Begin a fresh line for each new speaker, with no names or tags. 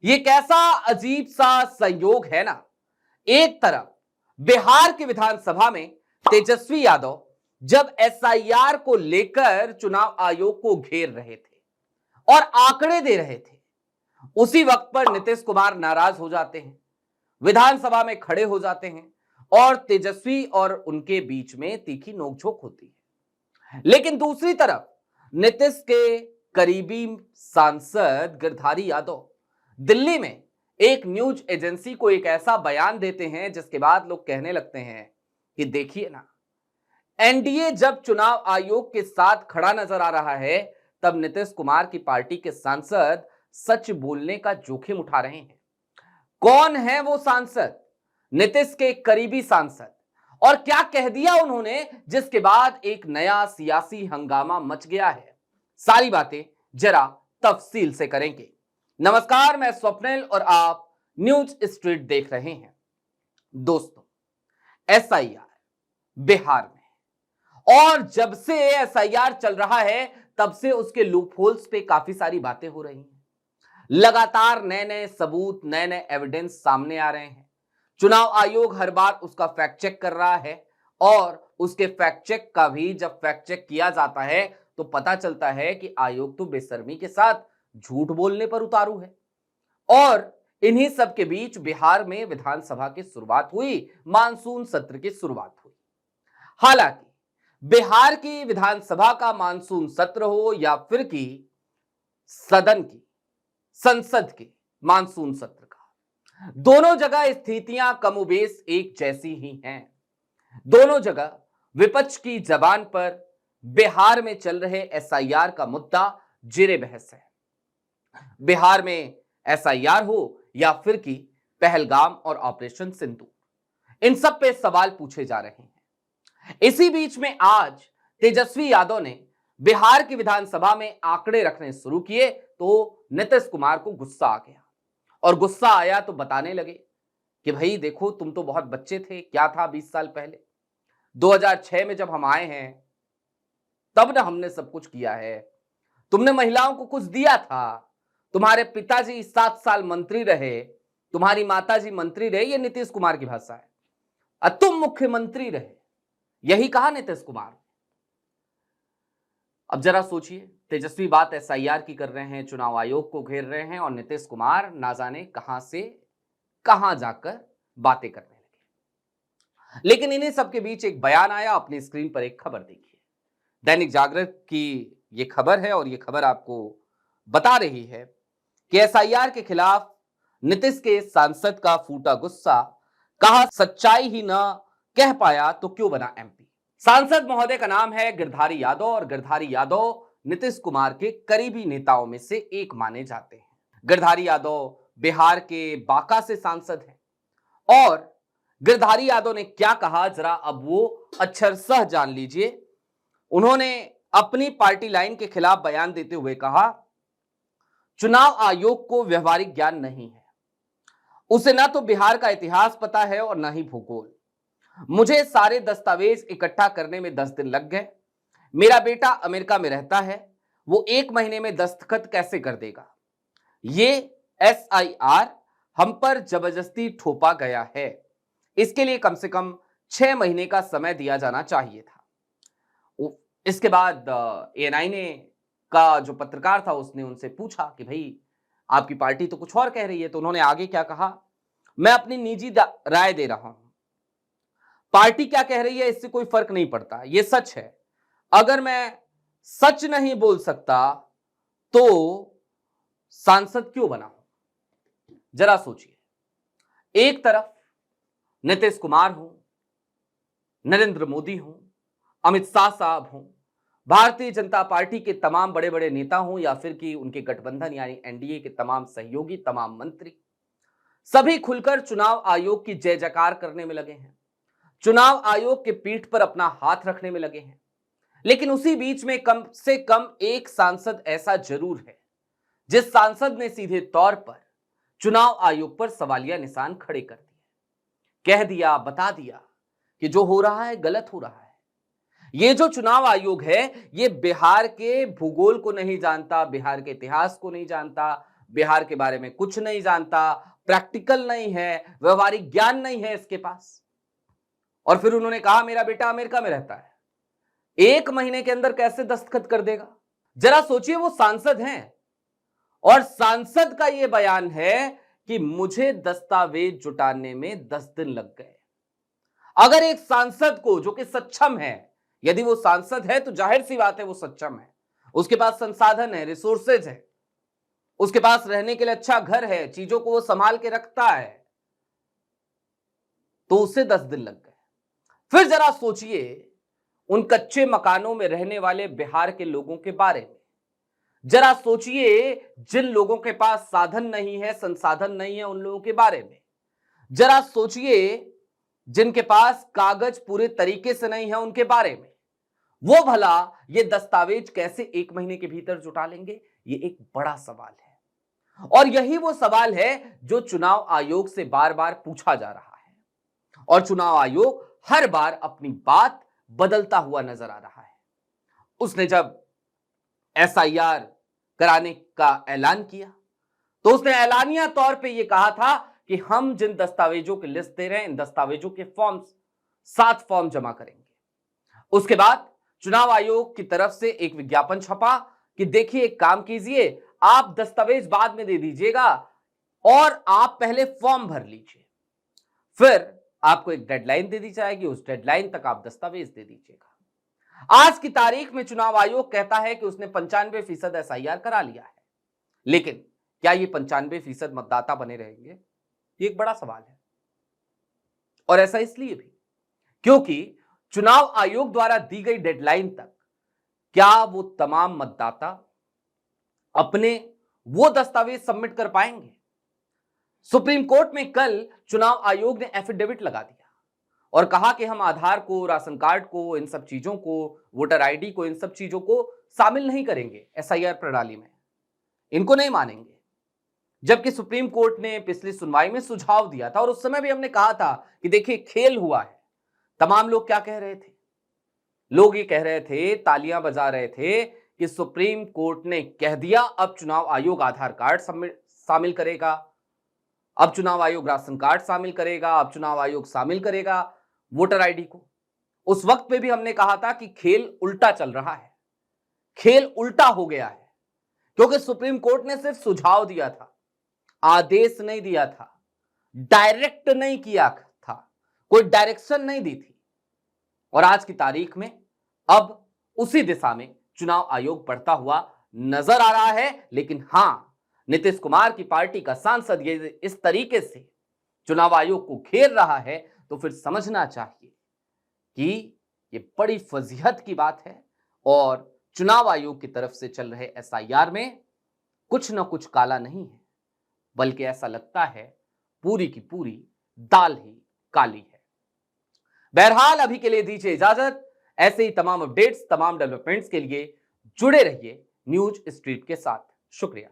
ये कैसा अजीब सा संयोग है ना। एक तरफ बिहार की विधानसभा में तेजस्वी यादव जब एसआईआर को लेकर चुनाव आयोग को घेर रहे थे और आंकड़े दे रहे थे, उसी वक्त पर नीतीश कुमार नाराज हो जाते हैं, विधानसभा में खड़े हो जाते हैं और तेजस्वी और उनके बीच में तीखी नोकझोंक होती है। लेकिन दूसरी तरफ नीतीश के करीबी सांसद गिरधारी यादव दिल्ली में एक न्यूज एजेंसी को एक ऐसा बयान देते हैं जिसके बाद लोग कहने लगते हैं कि देखिए ना, एनडीए जब चुनाव आयोग के साथ खड़ा नजर आ रहा है, तब नीतीश कुमार की पार्टी के सांसद सच बोलने का जोखिम उठा रहे हैं। कौन है वो सांसद? नीतीश के करीबी सांसद। और क्या कह दिया उन्होंने जिसके बाद एक नया सियासी हंगामा मच गया है? सारी बातें जरा तफसील से करेंगे। नमस्कार, मैं स्वप्निल और आप न्यूज स्ट्रीट देख रहे हैं। दोस्तों, एसआईआर बिहार में, और जब से एसआईआर चल रहा है तब से उसके लूपहोल्स पे काफी सारी बातें हो रही हैं। लगातार नए नए सबूत, नए नए एविडेंस सामने आ रहे हैं। चुनाव आयोग हर बार उसका फैक्ट चेक कर रहा है और उसके फैक्ट चेक का भी जब फैक्ट चेक किया जाता है तो पता चलता है कि आयोग तो बेशर्मी के साथ झूठ बोलने पर उतारू है। और इन्हीं सब के बीच बिहार में विधानसभा की शुरुआत हुई, मानसून सत्र की शुरुआत हुई। हालांकि बिहार की विधानसभा का मानसून सत्र हो या फिर की सदन की, संसद के मानसून सत्र का, दोनों जगह स्थितियां कमोबेश एक जैसी ही हैं। दोनों जगह विपक्ष की जबान पर बिहार में चल रहे एसआईआर का मुद्दा जेरे बहस है। बिहार में एसआईआर हो या फिर की पहलगाम और ऑपरेशन सिंदूर, इन सब पे सवाल पूछे जा रहे हैं। इसी बीच में आज तेजस्वी यादव ने बिहार की विधानसभा में आंकड़े रखने शुरू किए तो नीतीश कुमार को गुस्सा आ गया। और गुस्सा आया तो बताने लगे कि भाई देखो, तुम तो बहुत बच्चे थे, क्या था 20 साल पहले, 2006 में जब हम आए हैं तब ना हमने सब कुछ किया है। तुमने महिलाओं को कुछ दिया था, तुम्हारे पिताजी 7 साल मंत्री रहे, तुम्हारी माताजी मंत्री रहे, ये नीतीश कुमार की भाषा है। तुम मुख्यमंत्री रहे, यही कहा नीतीश कुमार। अब जरा सोचिए, तेजस्वी बात एसआईआर की कर रहे हैं, चुनाव आयोग को घेर रहे हैं और नीतीश कुमार ना जाने कहां से कहां जाकर बातें करने लगे। लेकिन इन्हीं सबके बीच एक बयान आया। अपनी स्क्रीन पर एक खबर देखिए, दैनिक जागरण की ये खबर है और ये खबर आपको बता रही है कि एसआईआर के खिलाफ नीतीश के सांसद का फूटा गुस्सा, कहा सच्चाई ही ना कह पाया तो क्यों बना एमपी। सांसद महोदय का नाम है गिरधारी यादव और गिरधारी यादव नीतीश कुमार के करीबी नेताओं में से एक माने जाते हैं। गिरधारी यादव बिहार के बांका से सांसद हैं और गिरधारी यादव ने क्या कहा, जरा अब वो अक्षरशः जान लीजिए। उन्होंने अपनी पार्टी लाइन के खिलाफ बयान देते हुए कहा, चुनाव आयोग को व्यवहारिक ज्ञान नहीं है, उसे ना तो बिहार का इतिहास पता है और ना ही भूगोल। मुझे सारे दस्तावेज इकट्ठा करने में 10 दिन लग गए। मेरा बेटा अमेरिका में रहता है, वो 1 महीने में दस्तखत कैसे कर देगा? ये एसआईआर हम पर जबरदस्ती थोपा गया है, इसके लिए कम से कम 6 महीने का समय दिया जाना चाहिए था। इसके बाद एएनआई ने का जो पत्रकार था उसने उनसे पूछा कि भाई आपकी पार्टी तो कुछ और कह रही है, तो उन्होंने आगे क्या कहा, मैं अपनी निजी राय दे रहा हूं, पार्टी क्या कह रही है इससे कोई फर्क नहीं पड़ता, यह सच है। अगर मैं सच नहीं बोल सकता तो सांसद क्यों बना हूं? जरा सोचिए, एक तरफ नीतीश कुमार हो, नरेंद्र मोदी हो, अमित शाह साहब हो, भारतीय जनता पार्टी के तमाम बड़े बड़े नेता हों या फिर कि उनके गठबंधन यानी एनडीए के तमाम सहयोगी, तमाम मंत्री, सभी खुलकर चुनाव आयोग की जय जयकार करने में लगे हैं, चुनाव आयोग के पीठ पर अपना हाथ रखने में लगे हैं। लेकिन उसी बीच में कम से कम एक सांसद ऐसा जरूर है जिस सांसद ने सीधे तौर पर चुनाव आयोग पर सवालिया निशान खड़े कर दिए, कह दिया, बता दिया कि जो हो रहा है गलत हो रहा है। ये जो चुनाव आयोग है ये बिहार के भूगोल को नहीं जानता, बिहार के इतिहास को नहीं जानता, बिहार के बारे में कुछ नहीं जानता, प्रैक्टिकल नहीं है, व्यवहारिक ज्ञान नहीं है इसके पास। और फिर उन्होंने कहा मेरा बेटा अमेरिका में रहता है, 1 महीने के अंदर कैसे दस्तखत कर देगा? जरा सोचिए, वो सांसद हैं और सांसद का यह बयान है कि मुझे दस्तावेज जुटाने में 10 दिन लग गए। अगर एक सांसद को, जो कि सक्षम है, यदि वो सांसद है तो जाहिर सी बात है वो सक्षम है, उसके पास संसाधन है, रिसोर्सेज है, उसके पास रहने के लिए अच्छा घर है, चीजों को वो संभाल के रखता है, तो उसे 10 दिन लग गए। फिर जरा सोचिए उन कच्चे मकानों में रहने वाले बिहार के लोगों के बारे में। जरा सोचिए जिन लोगों के पास साधन नहीं है, संसाधन नहीं है, उन लोगों के बारे में। जरा सोचिए जिनके पास कागज पूरे तरीके से नहीं है, उनके बारे में। वो भला ये दस्तावेज कैसे 1 महीने के भीतर जुटा लेंगे? ये एक बड़ा सवाल है और यही वो सवाल है जो चुनाव आयोग से बार बार पूछा जा रहा है और चुनाव आयोग हर बार अपनी बात बदलता हुआ नजर आ रहा है। उसने जब एसआईआर कराने का ऐलान किया तो उसने ऐलानिया तौर पे यह कहा था कि हम जिन दस्तावेजों की लिस्ट दे रहे हैं, इन दस्तावेजों के फॉर्म्स 7 फॉर्म जमा करेंगे। उसके बाद चुनाव आयोग की तरफ से एक विज्ञापन छपा कि देखिए एक काम कीजिए, आप दस्तावेज बाद में दे दीजिएगा और आप पहले फॉर्म भर लीजिए, फिर आपको एक डेडलाइन दे दी जाएगी, उस डेडलाइन तक आप दस्तावेज दे दीजिएगा। आज की तारीख में चुनाव आयोग कहता है कि उसने 95% एसआईआर करा लिया है, लेकिन क्या ये 95% मतदाता बने रहेंगे? ये एक बड़ा सवाल है और ऐसा इसलिए भी क्योंकि चुनाव आयोग द्वारा दी गई डेडलाइन तक क्या वो तमाम मतदाता अपने वो दस्तावेज सबमिट कर पाएंगे? सुप्रीम कोर्ट में कल चुनाव आयोग ने एफिडेविट लगा दिया और कहा कि हम आधार को, राशन कार्ड को, इन सब चीजों को, वोटर आईडी को, इन सब चीजों को शामिल नहीं करेंगे एसआईआर प्रणाली में, इनको नहीं मानेंगे। जबकि सुप्रीम कोर्ट ने पिछली सुनवाई में सुझाव दिया था और उस समय भी हमने कहा था कि देखिए खेल हुआ है। तमाम लोग क्या कह रहे थे? लोग ये कह रहे थे, तालियां बजा रहे थे कि सुप्रीम कोर्ट ने कह दिया अब चुनाव आयोग आधार कार्ड शामिल करेगा, अब चुनाव आयोग राशन कार्ड शामिल करेगा, अब चुनाव आयोग शामिल करेगा वोटर आईडी को। उस वक्त पे भी हमने कहा था कि खेल उल्टा चल रहा है, खेल उल्टा हो गया है, क्योंकि सुप्रीम कोर्ट ने सिर्फ सुझाव दिया था, आदेश नहीं दिया था, डायरेक्ट नहीं किया था, कोई डायरेक्शन नहीं दी थी। और आज की तारीख में अब उसी दिशा में चुनाव आयोग बढ़ता हुआ नजर आ रहा है। लेकिन हां, नीतीश कुमार की पार्टी का सांसद ये इस तरीके से चुनाव आयोग को घेर रहा है तो फिर समझना चाहिए कि ये बड़ी फजीहत की बात है और चुनाव आयोग की तरफ से चल रहे एसआईआर में कुछ ना कुछ काला नहीं है, बल्कि ऐसा लगता है पूरी की पूरी दाल ही काली है। बहरहाल अभी के लिए दीजिए इजाजत। ऐसे ही तमाम अपडेट्स, तमाम डेवलपमेंट्स के लिए जुड़े रहिए न्यूज स्ट्रीट के साथ। शुक्रिया।